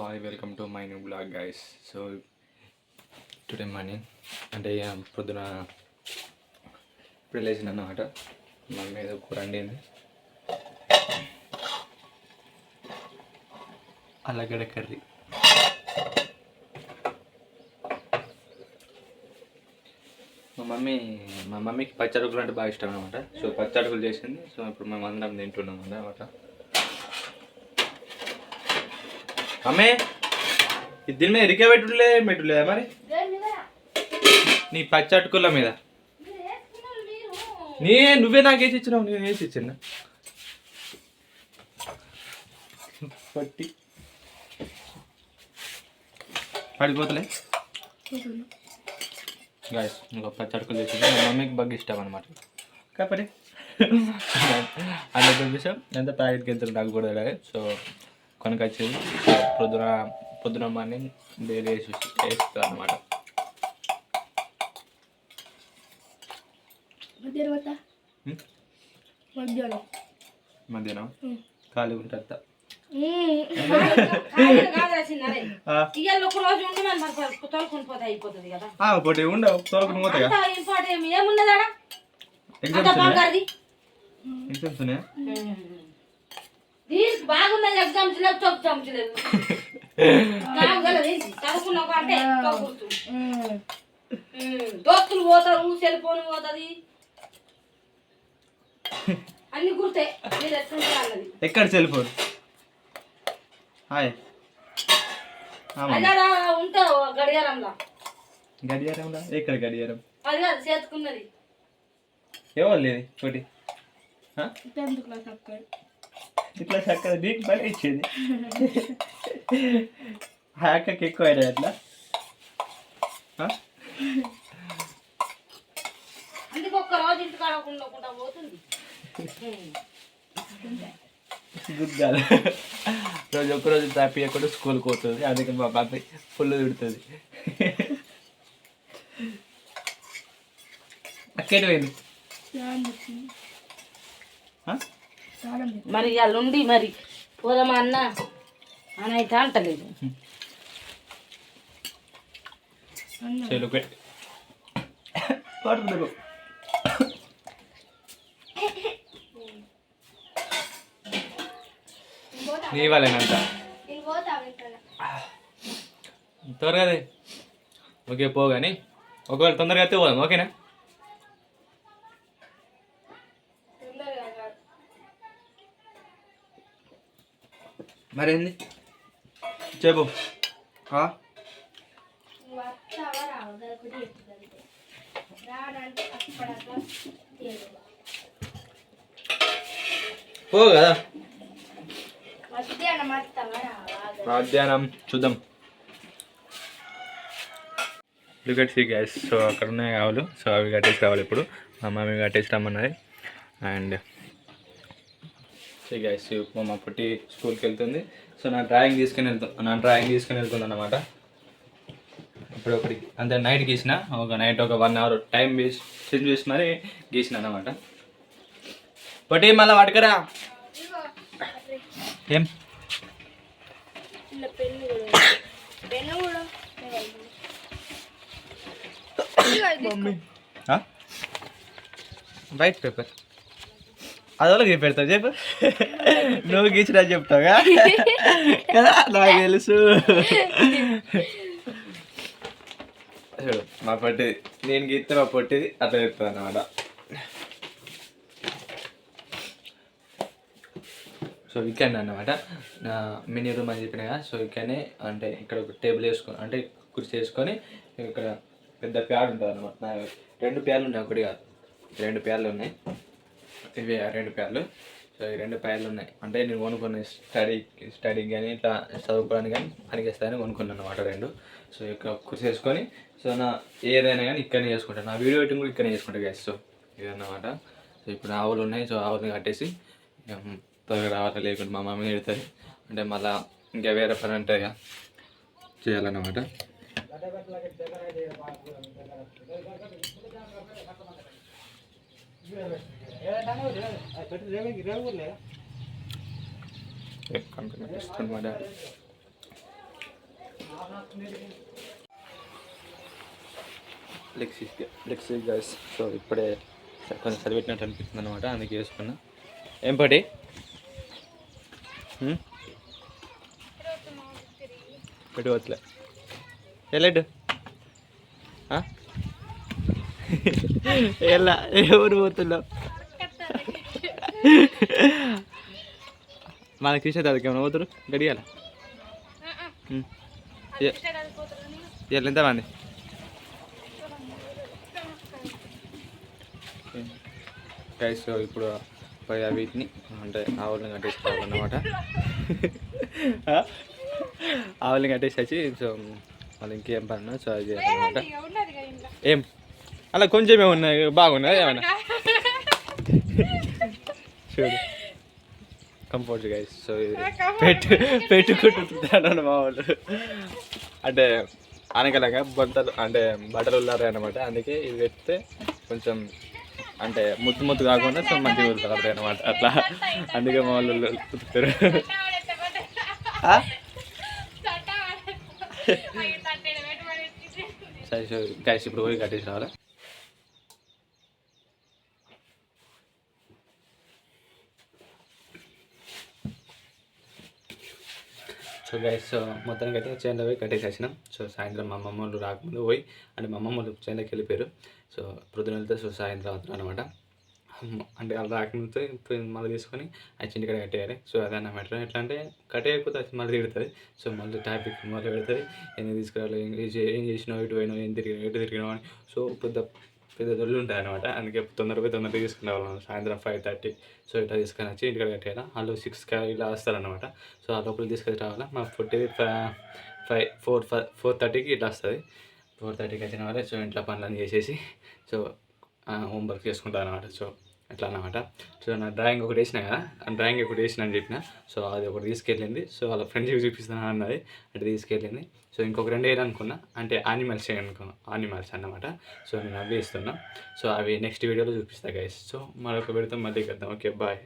Hi welcome to my new blog guys. So today morning అంటే పొద్దున ఇప్పుడు లేచిన అన్నమాట. మమ్మీ ఏదో కూర వండింది, అల్లగడ్డ కర్రీ. మా మమ్మీకి పచ్చడుకులు అంటే బాగా ఇష్టం అనమాట. సో పచ్చడుకులు చేసింది. సో ఇప్పుడు మేము అందరం తింటున్నాం అన్నమాట. అమ్మే దీని మీద ఇరికే పెట్టులేదా మరి నీ పచ్చటుకుల మీద? నువ్వే నాకు వేసి ఇచ్చినావు, నేను వేసి ఇచ్చిన పట్టి పడిపోతలే గాయస్. ఇంకో పచ్చడుకులు చేసింది మా మమ్మీకి బాగా ఇష్టం అనమాట. కాబట్టి 100 రూపీస్ ఎంత ప్యాకెట్కి ఎంత నాకు కూడా తెలియదు. సో కొనుకొచ్చేది పొద్దున మార్నింగ్ డైలీ వేస్తుంది అనమాట. మధ్యాహ్నం ఖాళీ ఉంటుంది. పోటీ ఉండవు, తోలుకుని పోతాయి. ఎగ్జామ్స్ ఉన్నాయా? బాగున్నది ఎగ్జామ్స్ లేవు, ఎగ్జామ్స్ లేవు. దోస్తులు పోతారు, సెల్ ఫోన్ పోతుంది, అన్ని గుర్తే. ఎక్కడ సెల్ ఫోన్? ఉంటావు గడియారంలో. గడియారంలో ఎక్కడ గడియారం? అది కాదు చేతుకున్నది. ఎవరు లేదు ఒకటి ఇట్లా చక్కగా నీకు పని ఇచ్చేది. హ్యాకకి ఎక్కువ అయినా అట్లా. అందుకు ఒక్క రోజు ఇంటికి ఆడకుండా పోతుంది. గుద్దాలి రోజు ఒక్కరోజు తాపియకుండా స్కూల్కి పోతుంది. అందుకే మా బాబాయ్ ఫుల్ తిడుతుంది. అక్కేటి పోయింది మరి వాళ్ళు ఉండి మరి పోదామా అన్న అని అయితే అంటలేదు. నీ వాళ్ళేనంట త్వరగా ఓకే పోగాని ఒకవేళ తొందరగా అయితే పోదాం. ఓకేనా? మరేంది చెప్పు. పో కదా మధ్యాహ్నం చూద్దాం. Look at see gas. సో అక్కడ ఉన్నాయి ఆవులు. సో అవి కట్టేసి రావాలి ఇప్పుడు. మా మమ్మీ కట్టేసి రమ్మన్నది. అండ్ గ్యాస్ మా పుట్టి స్కూల్కి వెళ్తుంది. సో నా డ్రాయింగ్ తీసుకుని వెళ్తుంది అన్నమాట. ఇప్పుడు ఒకటి అంతే నైట్ గీసిన. నైట్ ఒక 1 hour టైం స్పెండ్ చేసి మరి గీసిన అన్నమాట. పొట్టి మళ్ళీ పట్టుకరా. ఏం వైట్ పేపర్ అదోలా గీ పెడతావు చెప్పు. నువ్వు గీచినా చెప్తావుగా కదా, నాకు తెలుసు. మా పొట్టిది నేను గీస్తే మా పొట్టిది అట్లా చెప్తుంది అన్నమాట. సో వీకెండ్ అన్నమాట. మినీ రూమ్ అని చెప్పినా కదా. సో ఇక్కడనే అంటే ఇక్కడ ఒక టేబుల్ వేసుకొని అంటే కుర్చీ వేసుకొని ఇక్కడ పెద్ద ప్యాడ్ ఉంటుంది అన్నమాట. 2 ప్యాడ్లు ఉన్నాయి, ఒకటి కాదు 2 ప్యాడ్లు ఉన్నాయి. ఇవి 2 ప్యాడ్లు. సో ఈ 2 ప్యాడ్లు ఉన్నాయి. అంటే నేను కొనుక్కున్న స్టడీకి కానీ ఇట్లా చదువుకోవడానికి కానీ పనికిస్తాయని కొనుక్కున్నాను అన్నమాట 2. సో ఇక్కడ కుర్చీ వేసుకొని సో నా ఏదైనా కానీ ఇక్కడనే చేసుకుంటాను. నా వీడియో ఎడిటింగ్ కూడా ఇక్కడనే చేసుకుంటాను గ్యాస్. సో ఇదన్నమాట. సో ఇప్పుడు ఆవులు ఉన్నాయి. సో ఆవులని కట్టేసి త్వరగా రావాలి, లేకుంటే మా మమ్మీ పెడతారు. అంటే మళ్ళీ ఇంకా వేరే పని అంటే చేయాలన్నమాట. కంపెనీ ఇస్తుంది మా డాడీ. Legs guys. సో ఇప్పుడే కొంచెం చదివిట్టినట్టు అనిపిస్తుంది అనమాట, అందుకే వేసుకున్నా. ఏం పటి పెట్టుకోవచ్చులే. వెళ్ళడు ఎలా ఎవరు పోతున్నావు? మన కృష్ణ దానికి ఏమైనా పోతారు గడియాల. ఎంతమంది? గైస్ ఇప్పుడు పోయి వీటిని అంటే ఆవులని కట్టేసుకోవాలన్నమాట. ఆవులని కట్టేసి వచ్చి సో మళ్ళీ ఇంకేం పని సో అది చేయాలన్నమాట. ఏం అలా కొంచెమే ఉన్నాయి, బాగున్నాయి ఏమన్నా చూడు. Comfort guys. సో పెట్టుకుంటున్నాను మా వాళ్ళు అంటే అనగలగా బట్టలు అంటే బట్టలు ఉన్నారు అనమాట, అందుకే ఇది పెడితే కొంచెం అంటే ముద్దు కాకుండా సో మంచిగా ఉడతారు అనమాట అట్లా, అందుకే మా వాళ్ళు ఉతుకుతారు. సరే సో గైస్ ఇప్పుడు పోయి కట్టేసి రావాలా. సో గైస్ మొత్తానికి అయితే చేనులో పోయి కట్టేసి వచ్చినాం. సో సాయంత్రం మా అమ్మమ్మ వాళ్ళు రాకముందు పోయి అంటే మా అమ్మమ్మ వాళ్ళు చేనులోకి వెళ్ళిపోయారు. సో ప్రొద్దున వెళ్తే సో సాయంత్రం అవుతున్నారు అనమాట. అంటే వాళ్ళు రాకముందు మళ్ళీ తీసుకొని ఆ చింటికాడ కట్టేయాలి. So అదన్న matter. ఎట్లా అంటే కట్టేయకపోతే అది మళ్ళీ తిడుతుంది. సో మళ్ళీ టాపిక్ మళ్ళీ పెడుతుంది, ఎందుకు తీసుకురావాలి, ఏం చేసినావు, ఎటు పోయినావు, ఎటు తిరిగినావు అని. సో పెద్ద దొల్లు ఉంటుంది అనమాట, అందుకే తొందరగా తీసుకునే వాళ్ళం. సాయంత్రం 5:30 సో ఇట్లా తీసుకొని వచ్చి ఇంటికాడ కట్టేయాలి. వాళ్ళు 6 ఇలా వస్తారనమాట. సో ఆ లోపల తీసుకొని రావాలా. మా ఫుడ్ 4:30కి ఇట్లా వస్తుంది. 4:30కి వచ్చిన వాళ్ళే సో ఇంట్లో పనులన్నీ చేసేసి సో హోంవర్క్ చేసుకుంటాను అనమాట. సో అట్లా అనమాట. సో నా డ్రాయింగ్ ఒకటి వేసినా కదా, ఆ డ్రాయింగ్ ఒకటి వేసిన అని చెప్పిన. సో అది ఒకటి తీసుకెళ్ళింది. సో వాళ్ళ ఫ్రెండ్స్కి చూపిస్తాను అన్నది, అంటే తీసుకెళ్ళింది. సో ఇంకొక 2 వేయాలనుకున్నా, అంటే యానిమల్స్ యానిమల్స్ అన్నమాట. సో నేను అవి వేస్తున్నా. సో అవి నెక్స్ట్ వీడియోలో చూపిస్తాను గైస్. సో మరొక వీడియోతో మళ్ళీ కలుద్దాం. Okay bye.